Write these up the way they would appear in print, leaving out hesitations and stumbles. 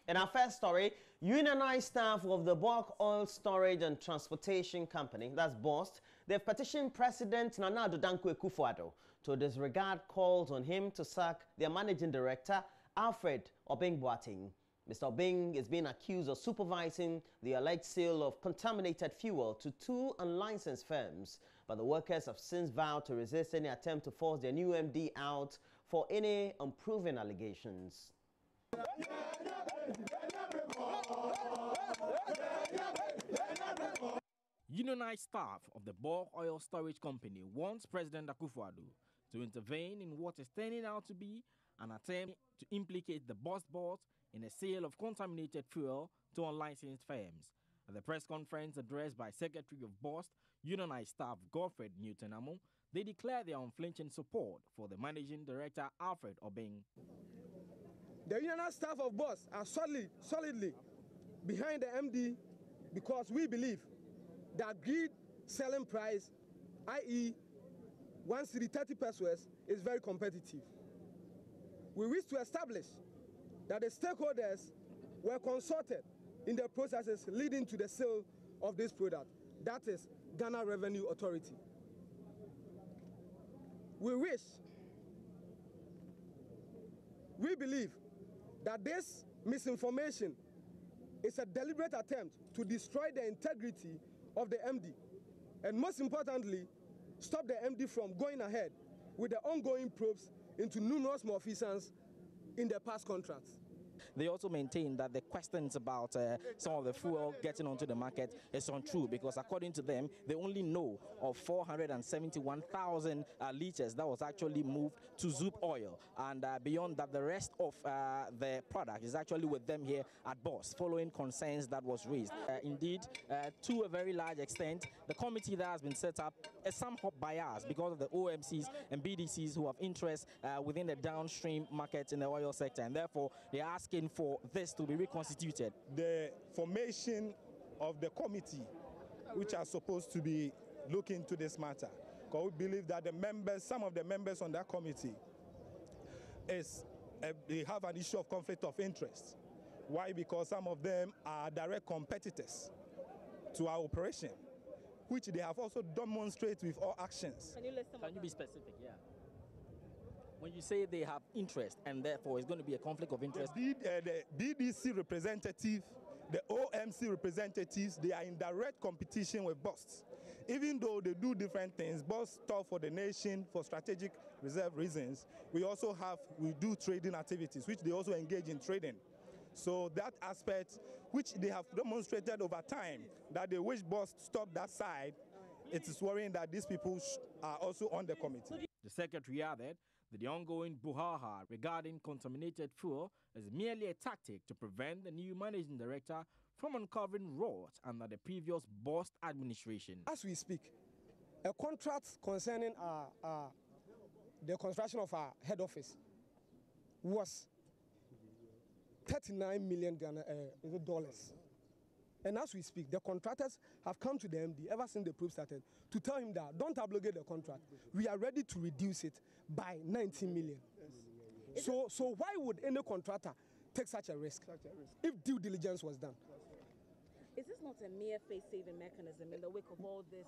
In our first story, unionized staff of the Bulk Oil Storage and Transportation Company, that's BOST, they've petitioned President Nana Addo Dankwa Akufo-Addo to disregard calls on him to sack their managing director, Alfred Obeng-Boateng. Mr. Obeng is being accused of supervising the alleged sale of contaminated fuel to two unlicensed firms, but the workers have since vowed to resist any attempt to force their new MD out for any unproven allegations. Unionized staff of the Bulk Oil Storage Company wants President Akufo-Addo to intervene in what is turning out to be an attempt to implicate the BOST board in the sale of contaminated fuel to unlicensed firms. At the press conference addressed by Secretary of BOST, unionized staff Godfred Newton-Amo, they declared their unflinching support for the Managing Director Alfred Obeng. The unionized staff of BOST are solidly behind the MD because we believe the agreed selling price, i.e. 1 cedi 30 pesos, is very competitive. We wish to establish that the stakeholders were consulted in the processes leading to the sale of this product, that is Ghana Revenue Authority. We believe that this misinformation is a deliberate attempt to destroy the integrity of the MD, and most importantly, stop the MD from going ahead with the ongoing probes into numerous malfeasance in the past contracts. They also maintain that the questions about some of the fuel getting onto the market is untrue, because according to them, they only know of 471,000 liters that was actually moved to Zoop Oil, and beyond that, the rest of the product is actually with them here at BOST, following concerns that was raised. Indeed, to a very large extent, the committee that has been set up is somewhat biased because of the OMCs and BDCs who have interest within the downstream market in the oil sector, and therefore they are asking for this to be reconstituted. The formation of the committee, which are supposed to be looking into this matter, because we believe that the members, some of the members on that committee, they have an issue of conflict of interest. Why? Because some of them are direct competitors to our operation, which they have also demonstrated with all actions. Can you be specific? Yeah. When you say they have interest and therefore it's going to be a conflict of interest. The BDC representative, the OMC representatives, they are in direct competition with BOST. Even though they do different things, BOST talk for the nation for strategic reserve reasons. We do trading activities, which they also engage in trading. So that aspect, which they have demonstrated over time, that they wish BOST stop that side, it is worrying that these people are also on the committee. The secretary added that the ongoing brouhaha regarding contaminated fuel is merely a tactic to prevent the new managing director from uncovering rot under the previous BOST administration. As we speak, a contract concerning the construction of our head office was $39 million dollars. And as we speak, the contractors have come to the MD ever since the probe started to tell him that don't abrogate the contract. We are ready to reduce it by 19 million. Yes. So why would any contractor take such a risk if due diligence was done? Is this not a mere face-saving mechanism in the wake of all this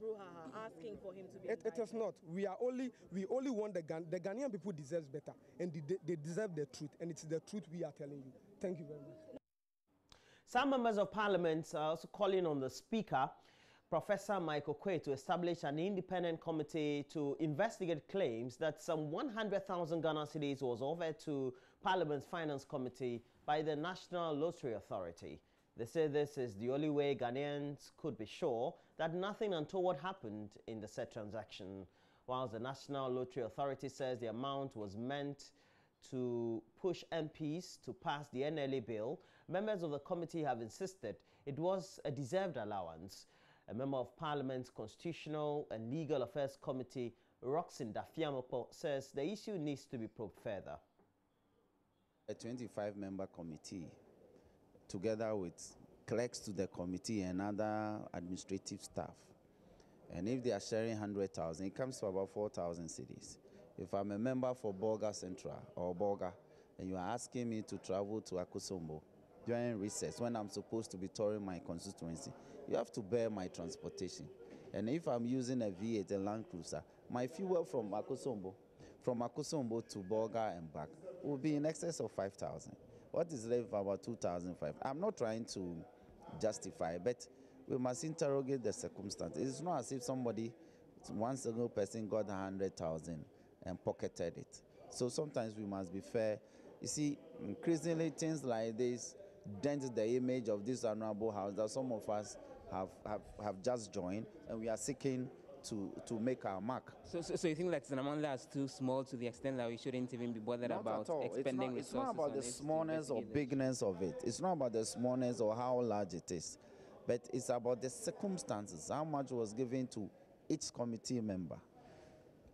brouhaha asking for him to be It is not. We only want the Ghanaian people deserves better, and they deserve the truth, and it's the truth we are telling you. Thank you very much. Some members of parliament are also calling on the Speaker, Professor Michael Quay, to establish an independent committee to investigate claims that some 100,000 Ghana cedis was offered to Parliament's Finance Committee by the National Lottery Authority. They say this is the only way Ghanaians could be sure that nothing untoward happened in the said transaction, whilst the National Lottery Authority says the amount was meant to push MPs to pass the NLA bill. Members of the committee have insisted it was a deserved allowance. A member of Parliament's Constitutional and Legal Affairs Committee, Roxin Dafiamopo, says the issue needs to be probed further. A 25-member committee, together with clerks to the committee and other administrative staff. And if they are sharing 100,000, it comes to about 4,000 cedis. If I'm a member for Bolga Central or Bolga, and you are asking me to travel to Akosombo during recess when I'm supposed to be touring my constituency, you have to bear my transportation. And if I'm using a V8, a Land Cruiser, my fuel from Akosombo to Bolga and back will be in excess of 5,000. What is left for about 2,500? I'm not trying to justify, but we must interrogate the circumstances. It's not as if one single person got 100,000 and pocketed it. So sometimes we must be fair. You see, increasingly things like this dent the image of this honorable house that some of us have just joined, and we are seeking to make our mark. So you think that an amount that's too small to the extent that we shouldn't even be bothered Not about expending resources? It's not about the smallness or bigness of it. It's not about the smallness or how large it is. But it's about the circumstances, how much was given to each committee member.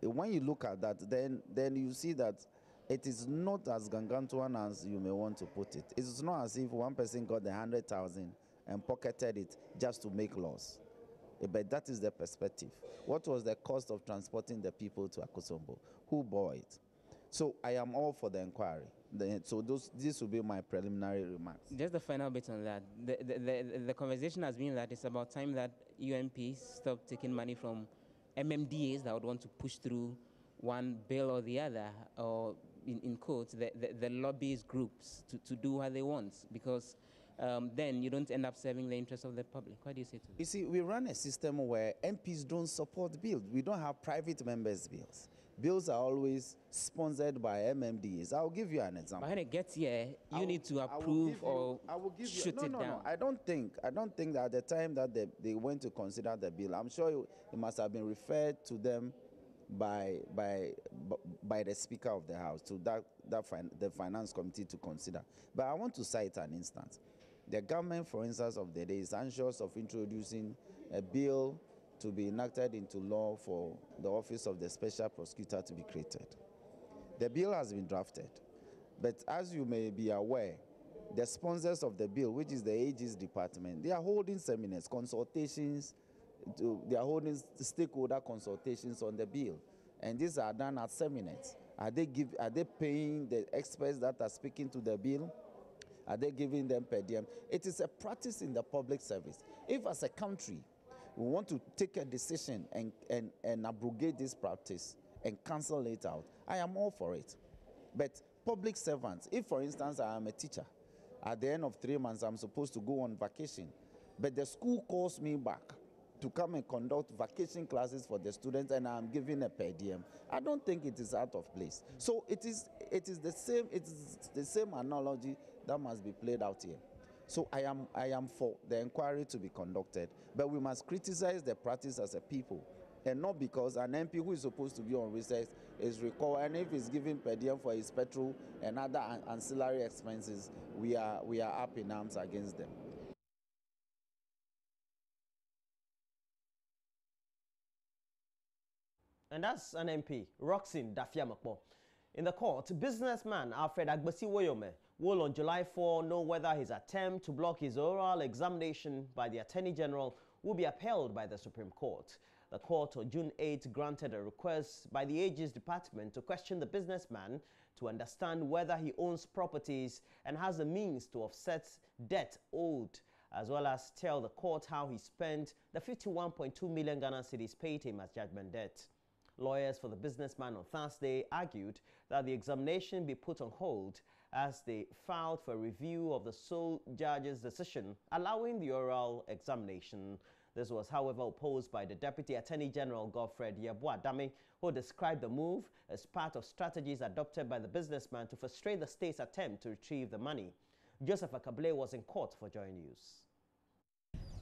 When you look at that, then you see that it is not as gargantuan as you may want to put it. It's not as if one person got 100,000 and pocketed it just to make laws. But that is the perspective. What was the cost of transporting the people to Akosombo? Who bore it? So I am all for the inquiry. So this will be my preliminary remarks. Just the final bit on that. The conversation has been that it's about time that UNPs stop taking money from MMDAs that would want to push through one bill or the other, or in quotes, the lobbyist groups to do what they want, because then you don't end up serving the interests of the public. What do you say to that? You see, we run a system where MPs don't support bills. We don't have private members' bills. Bills are always sponsored by MMDAs. I'll give you an example. But when it gets here, you need to approve or shoot it down. No. I don't think that at the time that they went to consider the bill, I'm sure it must have been referred to them by the Speaker of the House, to the Finance Committee to consider. But I want to cite an instance. The government, for instance, of the day is anxious of introducing a bill to be enacted into law for the Office of the Special Prosecutor to be created. The bill has been drafted, but as you may be aware, the sponsors of the bill, which is the Aegis Department, they are holding seminars, consultations, they are holding stakeholder consultations on the bill, and these are done at seminars. Are they paying the experts that are speaking to the bill? Are they giving them per diem? It is a practice in the public service. If as a country we want to take a decision and abrogate this practice and cancel it out, I am all for it. But public servants, if for instance I am a teacher, at the end of 3 months I'm supposed to go on vacation, but the school calls me back to come and conduct vacation classes for the students and I'm giving a per diem, I don't think it is out of place. So it is the same analogy that must be played out here. So I am for the inquiry to be conducted, but we must criticize the practice as a people, and not because an MP who is supposed to be on recess is recalled, and if he's given per diem for his petrol and other ancillary expenses, we are up in arms against them. And that's an MP, Roxin Dafiamakpo. In the court, businessman Alfred Agbasi Woyome will on July 4 know whether his attempt to block his oral examination by the Attorney General will be upheld by the Supreme Court. The court on June 8 granted a request by the Aegis Department to question the businessman to understand whether he owns properties and has the means to offset debt owed, as well as tell the court how he spent the 51.2 million Ghana cedis paid him as judgment debt. Lawyers for the businessman on Thursday argued that the examination be put on hold as they filed for review of the sole judge's decision allowing the oral examination. This was, however, opposed by the Deputy Attorney General Godfred Yeboah-Dame, who described the move as part of strategies adopted by the businessman to frustrate the state's attempt to retrieve the money. Joseph Akable was in court for Joy News.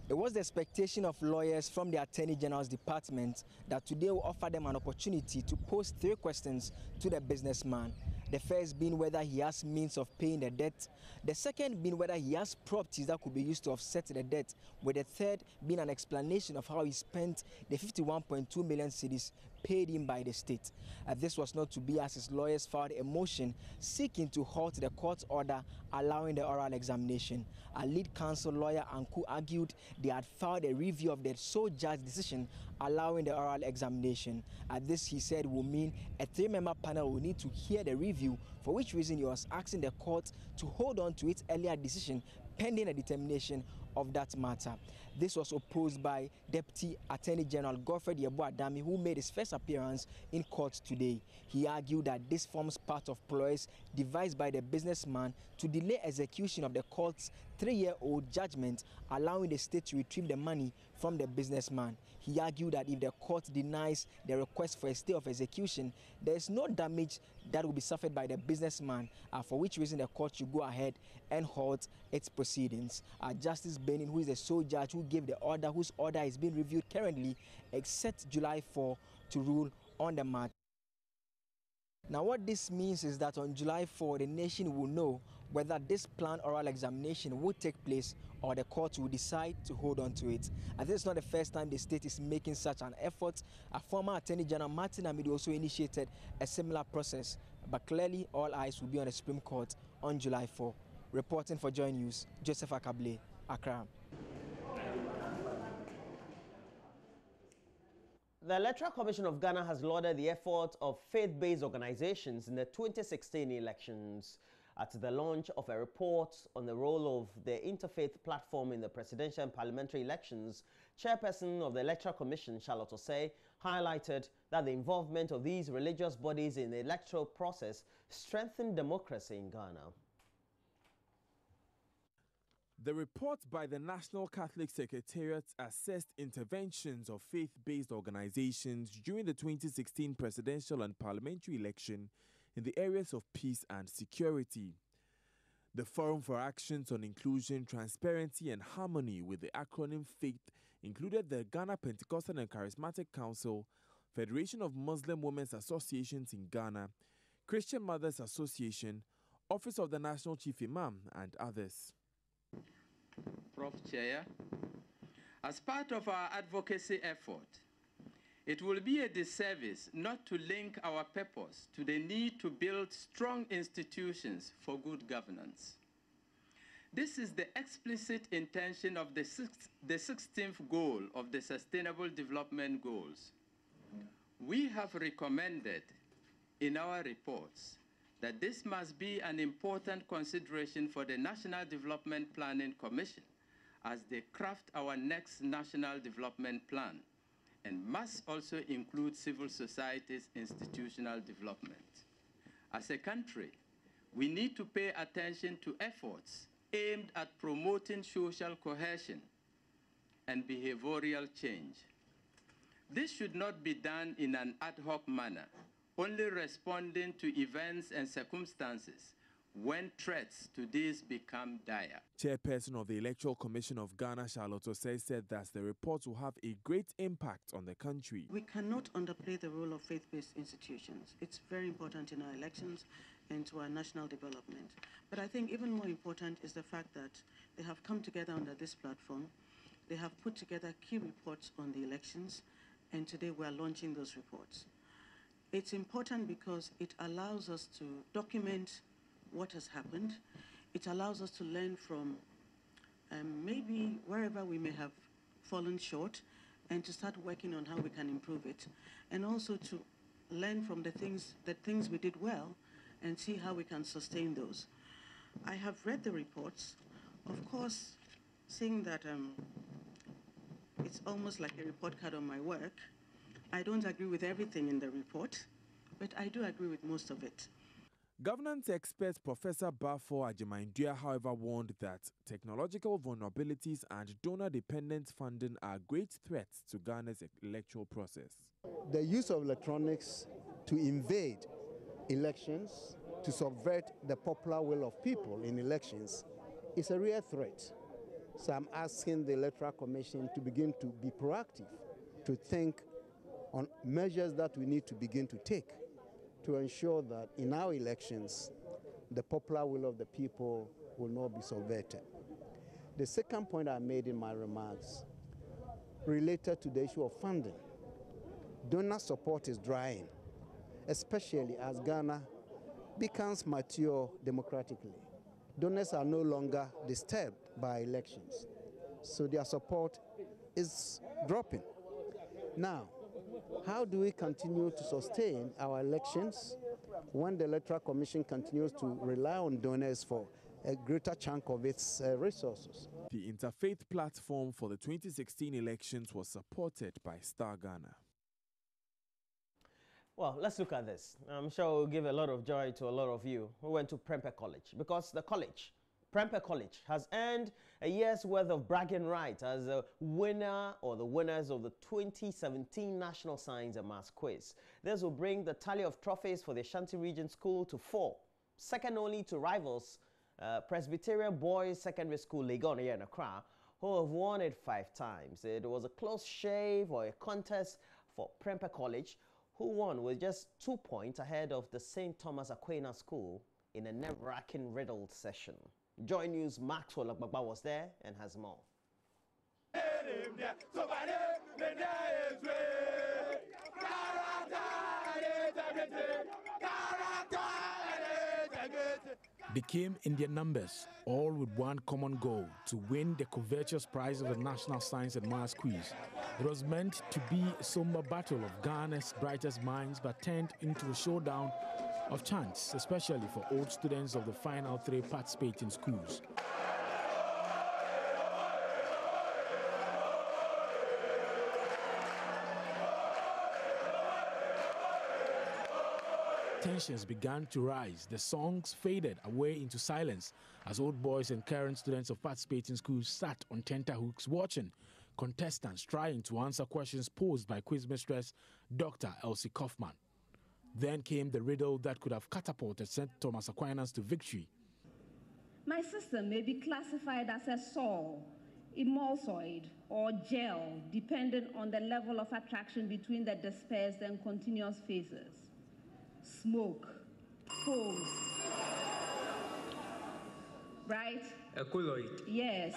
It was the expectation of lawyers from the Attorney General's department that today will offer them an opportunity to pose 3 questions to the businessman. The first being whether he has means of paying the debt. The second being whether he has properties that could be used to offset the debt. With the third being an explanation of how he spent the 51.2 million cedis paid in by the state. This was not to be as his lawyers filed a motion seeking to halt the court order allowing the oral examination. A lead counsel lawyer Anku argued they had filed a review of the sole judge decision allowing the oral examination. This, he said, will mean a 3-member panel will need to hear the review, for which reason he was asking the court to hold on to its earlier decision pending a determination of that matter. This was opposed by Deputy Attorney General Godfred Yeboah-Dami, who made his first appearance in court today. He argued that this forms part of ploys devised by the businessman to delay execution of the court's 3-year-old judgment allowing the state to retrieve the money from the businessman. He argued that if the court denies the request for a stay of execution, there is no damage that will be suffered by the businessman, for which reason the court should go ahead and halt its proceedings. Justice Benin, who is the sole judge who gave the order, whose order is being reviewed currently, except July 4 to rule on the matter. Now, what this means is that on July 4, the nation will know whether this planned oral examination will take place or the court will decide to hold on to it. And this is not the first time the state is making such an effort. A former Attorney General Martin Amidi also initiated a similar process, but clearly all eyes will be on the Supreme Court on July 4. Reporting for Joy News, Joseph Akable, Accra. The Electoral Commission of Ghana has lauded the efforts of faith-based organizations in the 2016 elections. At the launch of a report on the role of the interfaith platform in the presidential and parliamentary elections, Chairperson of the Electoral Commission, Charlotte Osei, highlighted that the involvement of these religious bodies in the electoral process strengthened democracy in Ghana. The report by the National Catholic Secretariat assessed interventions of faith-based organizations during the 2016 presidential and parliamentary election in the areas of peace and security. The Forum for Actions on Inclusion, Transparency and Harmony, with the acronym FAITH, included the Ghana Pentecostal and Charismatic Council, Federation of Muslim Women's Associations in Ghana, Christian Mothers Association, Office of the National Chief Imam, and others. Prof. Chair, as part of our advocacy effort, it will be a disservice not to link our purpose to the need to build strong institutions for good governance. This is the explicit intention of the 16th goal of the Sustainable Development Goals. We have recommended in our reports that this must be an important consideration for the National Development Planning Commission as they craft our next National Development Plan, and must also include civil society's institutional development. As a country, we need to pay attention to efforts aimed at promoting social cohesion and behavioral change. This should not be done in an ad hoc manner, only responding to events and circumstances when threats to this become dire. Chairperson of the Electoral Commission of Ghana, Charlotte Osei, said that the report will have a great impact on the country. We cannot underplay the role of faith-based institutions. It's very important in our elections and to our national development. But I think even more important is the fact that they have come together under this platform. They have put together key reports on the elections, and today we are launching those reports. It's important because it allows us to document what has happened. It allows us to learn from maybe wherever we may have fallen short, and to start working on how we can improve it, and also to learn from the things we did well and see how we can sustain those. I have read the reports, of course, seeing that it's almost like a report card on my work. I don't agree with everything in the report, but I do agree with most of it. Governance expert Professor Bafo Ajimandua, however, warned that technological vulnerabilities and donor-dependent funding are great threats to Ghana's electoral process. The use of electronics to invade elections, to subvert the popular will of people in elections, is a real threat. So I'm asking the Electoral Commission to begin to be proactive, to think on measures that we need to begin to take to ensure that in our elections, the popular will of the people will not be subverted. The second point I made in my remarks related to the issue of funding. donor support is drying, especially as Ghana becomes mature democratically. Donors are no longer disturbed by elections, so their support is dropping. Now, how do we continue to sustain our elections when the Electoral Commission continues to rely on donors for a greater chunk of its resources? The interfaith platform for the 2016 elections was supported by Star Ghana. Well, let's look at this. I'm sure it will give a lot of joy to a lot of you who went to Prempeh College, because the college, Prempeh College, has earned a year's worth of bragging rights as a winner or the winners of the 2017 National Science and Maths Quiz. This will bring the tally of trophies for the Ashanti Region School to 4, second only to rivals Presbyterian Boys Secondary School, Legon here in Accra, who have won it 5 times. It was a close shave or a contest for Prempeh College, who won with just 2 points ahead of the St. Thomas Aquinas School in a nerve-wracking riddled session. Joy News' Maxwell Agbagba was there and has more. They came in their numbers, all with one common goal: to win the covetous prize of the National Science and Maths Quiz. It was meant to be a somber battle of Ghana's brightest minds, but turned into a showdown of chance, especially for old students of the final 3 participating schools. Tensions began to rise. The songs faded away into silence as old boys and current students of participating schools sat on tenterhooks watching contestants trying to answer questions posed by quiz mistress Dr. Elsie Kaufman. Then came the riddle that could have catapulted St. Thomas Aquinas to victory. My system may be classified as a sol, emulsoid, or gel, depending on the level of attraction between the dispersed and continuous phases. Smoke, pose, right? A colloid. Yes.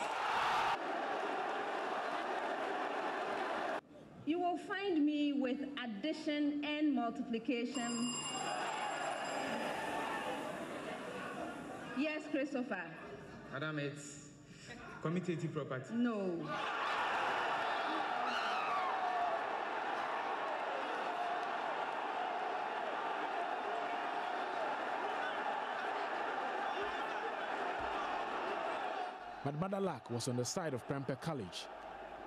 You will find me with addition and multiplication. Yes, Christopher. Madam, it's commutative property. No. But bad luck was on the side of Prempeh College.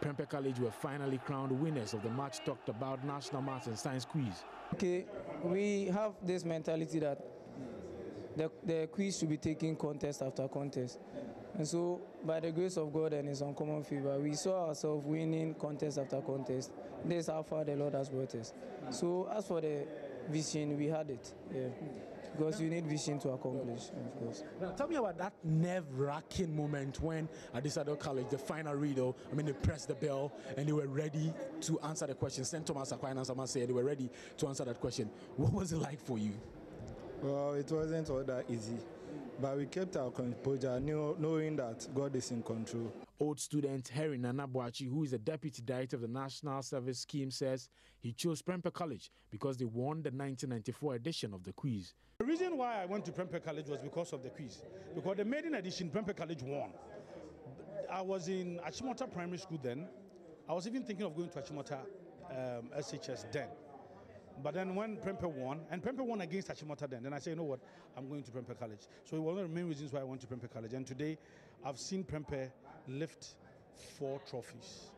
Prempeh College were finally crowned winners of the much talked about National Maths and Science Quiz. Okay, we have this mentality that the quiz should be taking contest after contest. And so, by the grace of God and His uncommon favor, we saw ourselves winning contest after contest. This is how far the Lord has brought us. So, as for the vision, we had it. Yeah. Because you need vision to accomplish, of course. Now, tell me about that nerve-wracking moment when at this other college, the final riddle, they pressed the bell and they were ready to answer the question. St. Thomas Aquinas, I must say, they were ready to answer that question. What was it like for you? Well, it wasn't all that easy, but we kept our composure, knowing that God is in control. Old student Harry Nanabuachi, who is the deputy director of the National Service Scheme, says he chose Prempeh College because they won the 1994 edition of the quiz. The reason why I went to Prempeh College was because of the quiz. Because the maiden edition, Prempeh College won. I was in Achimota Primary School then. I was even thinking of going to Achimota SHS then. But then when Prempeh won, and Prempeh won against Achimota then I said, you know what, I'm going to Prempeh College. So it was one of the main reasons why I went to Prempeh College. And today, I've seen Prempeh lift 4 trophies.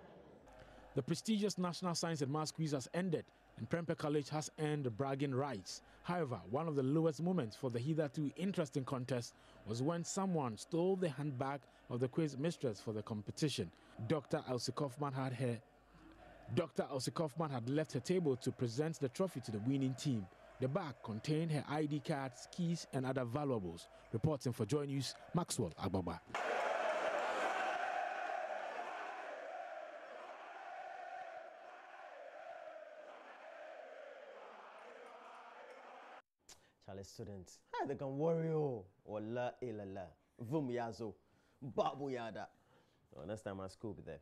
The prestigious National Science and Maths Quiz has ended, and Prempeh College has earned the bragging rights. However, one of the lowest moments for the hitherto interesting contest was when someone stole the handbag of the quiz mistress for the competition. Dr. Elsie Kaufman had left her table to present the trophy to the winning team. The bag contained her ID cards, keys, and other valuables. Reporting for Joy News, Maxwell Agbagba. Charlie students, they can worry Walla ilala. Vum yazo. Babu yada. So next time at school be there.